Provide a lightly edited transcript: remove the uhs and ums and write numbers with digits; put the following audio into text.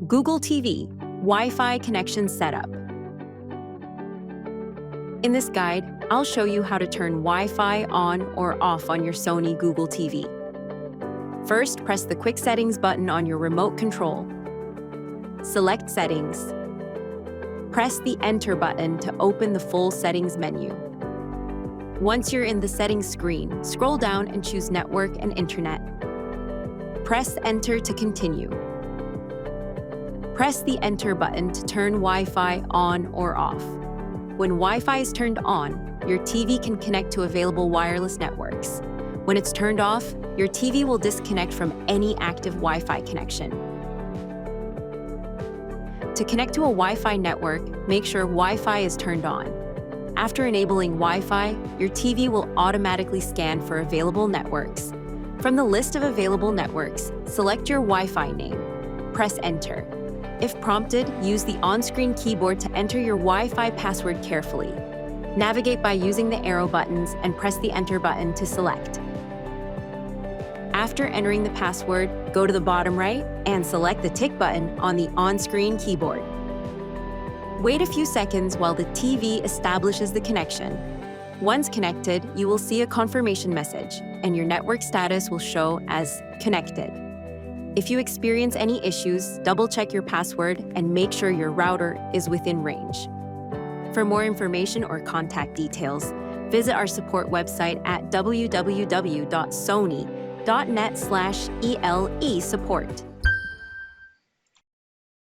Google TV, Wi-Fi connection setup. In this guide, I'll show you how to turn Wi-Fi on or off on your Sony Google TV. First, press the Quick Settings button on your remote control. Select Settings. Press the Enter button to open the full settings menu. Once you're in the settings screen, scroll down and choose Network and Internet. Press Enter to continue. Press the Enter button to turn Wi-Fi on or off. When Wi-Fi is turned on, your TV can connect to available wireless networks. When it's turned off, your TV will disconnect from any active Wi-Fi connection. To connect to a Wi-Fi network, make sure Wi-Fi is turned on. After enabling Wi-Fi, your TV will automatically scan for available networks. From the list of available networks, select your Wi-Fi name. Press Enter. If prompted, use the on-screen keyboard to enter your Wi-Fi password carefully. Navigate by using the arrow buttons and press the Enter button to select. After entering the password, go to the bottom right and select the tick button on the on-screen keyboard. Wait a few seconds while the TV establishes the connection. Once connected, you will see a confirmation message, and your network status will show as connected. If you experience any issues, double-check your password and make sure your router is within range. For more information or contact details, visit our support website at www.sony.net/ele support.